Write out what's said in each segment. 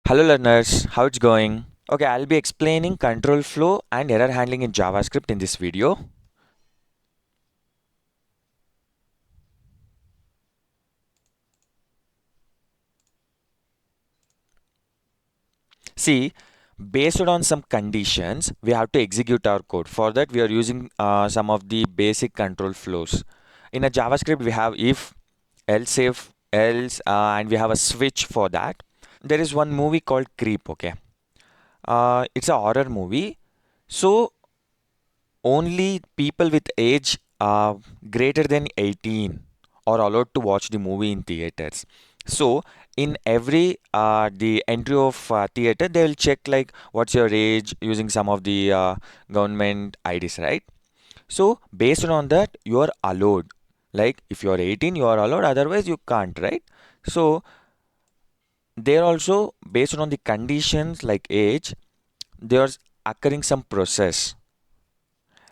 Hello learners, how it's going? Okay, I'll be explaining control flow and error handling in JavaScript in this video. See, based on some conditions, we have to execute our code. For that, we are using some of the basic control flows. In a JavaScript, we have if, else, and we have a switch for that. There is one movie called Creep, okay? It's a horror movie. So, only people with age greater than 18 are allowed to watch the movie in theaters. So in every the entry of theater, they will check like what's your age using some of the government IDs, right? So based on that, you are allowed. Like if you are 18, you are allowed. Otherwise, you can't, right? So there also based on the conditions like age, there's occurring some process.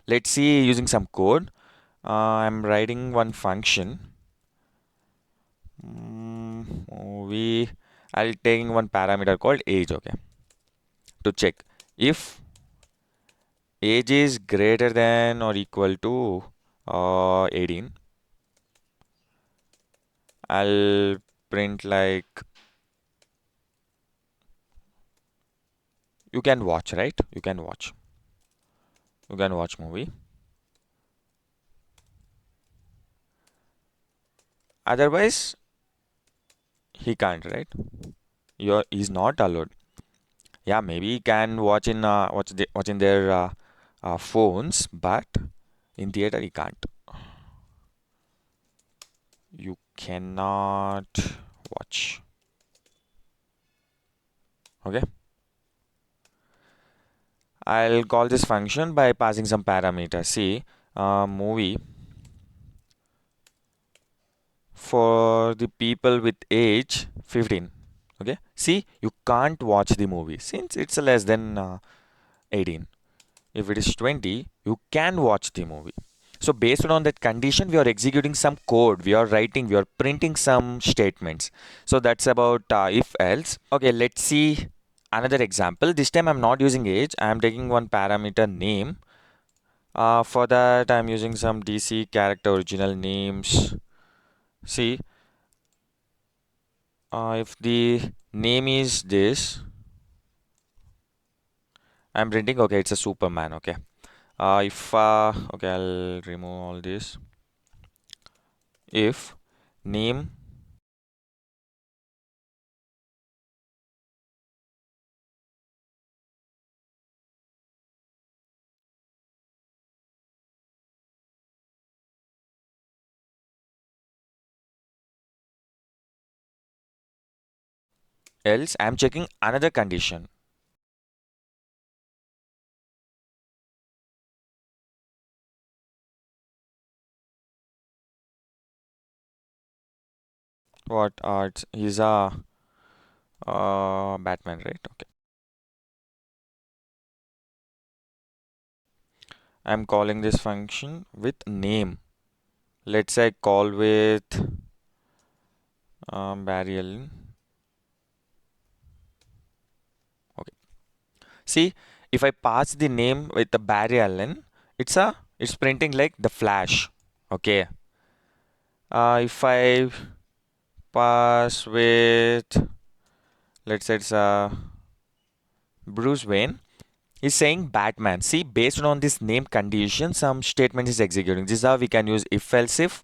Let's see using some code. I'm writing one function. We I'll taking one parameter called age, okay, to check if age is greater than or equal to 18. I'll print like you can watch, right? You can watch movie. Otherwise, he can't, right? He's not allowed. Yeah, maybe he can watch in watch in their phones, but in theater he can't. You cannot watch. Okay. I'll call this function by passing some parameters. See, movie for the people with age 15. Okay. See, you can't watch the movie since it's less than 18. If it is 20, you can watch the movie. So based on that condition, we are executing some code. We are printing some statements. So that's about if else. Okay, let's see another example. This time I'm not using age. I'm taking one parameter name. For that, I'm using some DC character original names. See, if the name is this, I'm printing. Okay, it's a Superman. Okay. If okay, I'll remove all this. If name else, I'm checking another condition. What? He's a Batman, right? Okay. I'm calling this function with name. Let's say I call with Barry Allen. Okay. See, if I pass the name with the Barry Allen, it's printing like the Flash. Okay. If I pass with, let's say it's Bruce Wayne, is saying Batman. See, based on this name condition, some statement is executing. This is how we can use if else if.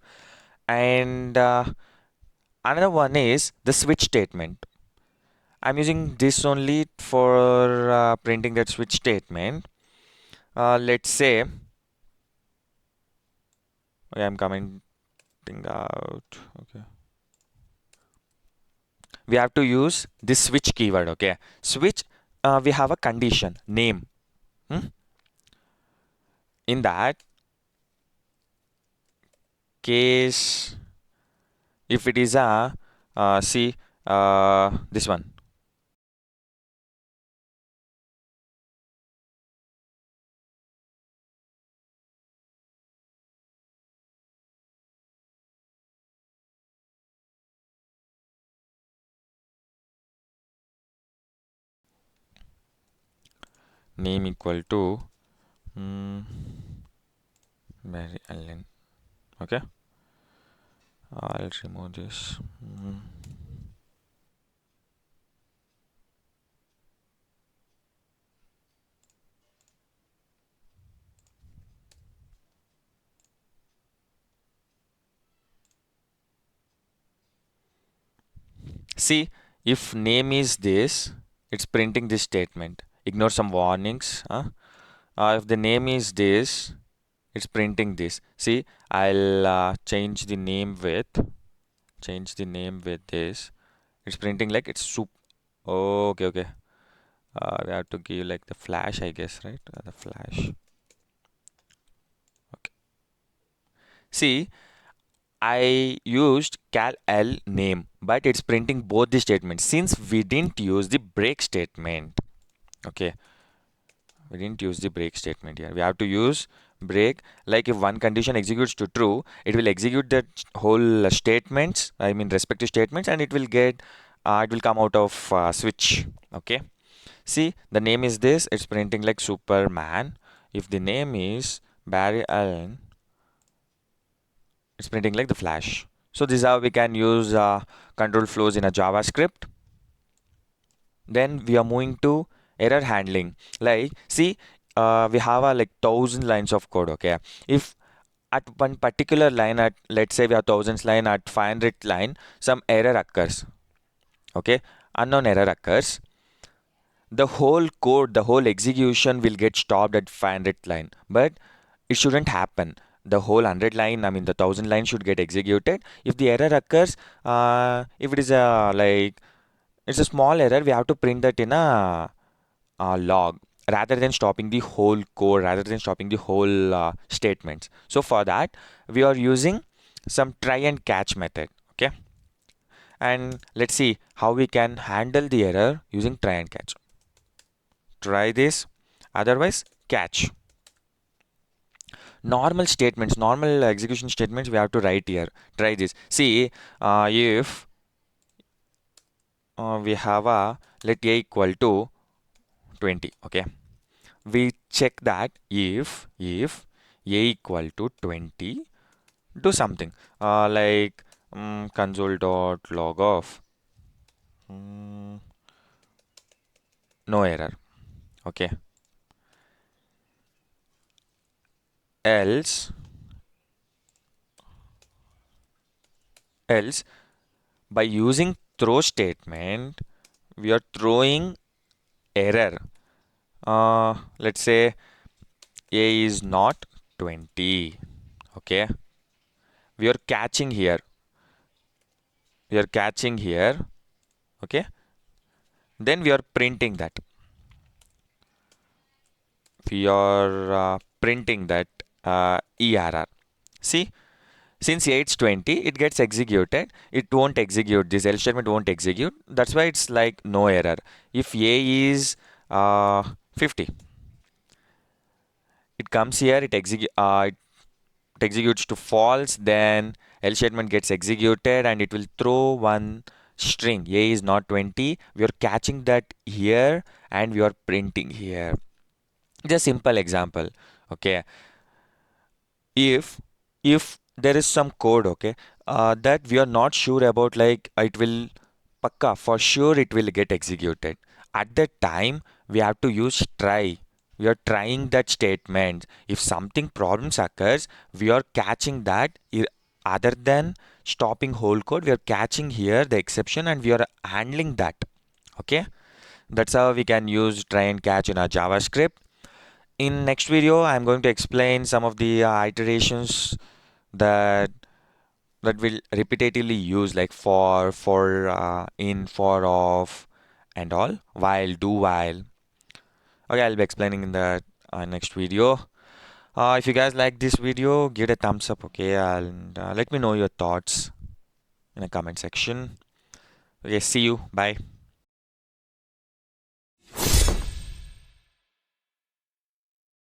And another one is the switch statement. I'm using this only for printing that switch statement. Let's say, okay, I'm commenting out. Okay. We have to use this switch keyword. Okay. Switch, we have a condition, name. Hmm? In that case, if it is a, see, this one. name equal to Mary Ellen. Okay, I'll remove this. See, if name is this, it's printing this statement. Ignore some warnings. If the name is this, it's printing this. See, I'll change the name with this. It's printing like it's soup. Okay, okay. We have to give like the flash, I guess, right? The flash. Okay. See, I used cal L name, but it's printing both the statements since we didn't use the break statement. Okay, we didn't use the break statement here. We have to use break. Like if one condition executes to true, it will execute that whole statements, I mean respective statements, and it will come out of switch. Okay. See, the name is this. It's printing like Superman. If the name is Barry Allen, it's printing like the Flash. So this is how we can use control flows in a JavaScript. Then we are moving to error handling. Like, see, we have like 1,000 lines of code. Okay, if at one particular line, at let's say we have thousands line, at 500th line, some error occurs. Okay, unknown error occurs. The whole code, the whole execution will get stopped at 500th line. But it shouldn't happen. The whole 100 line, I mean the 1,000 line should get executed. If the error occurs, if it is a like it's a small error, we have to print that in a log rather than stopping the whole code, rather than stopping the whole statements. So for that, we are using some try and catch method. Okay, and let's see how we can handle the error using try and catch. Try this, otherwise catch. Normal statements, normal execution statements we have to write here. Try this. See, if we have a let a equal to 20. Okay, we check that if a equal to 20, do something like console dot log of no error. Okay, else else by using throw statement we are throwing error. Let's say a is not 20. Okay, we are catching here, okay, then we are printing that, error. See, since a it's 20, it gets executed. It won't execute, this else statement won't execute. That's why it's like no error. If a is 50, it comes here, it executes to false, then else statement gets executed and it will throw one string. A is not 20. We are catching that here and we are printing here. Just simple example. Okay, if there is some code, okay, that we are not sure about, like it will pakka for sure it will get executed, at that time we have to use try. We are trying that statement. If something problems occurs, we are catching that. Other than stopping whole code, we are catching here the exception and we are handling that. Okay, that's how we can use try and catch in our JavaScript. In next video, I'm going to explain some of the iterations that will repetitively use, like in, for, of, and all, while, do while. Okay, I'll be explaining in the next video. If you guys like this video, give it a thumbs up, okay, and let me know your thoughts in the comment section. Okay, see you. Bye.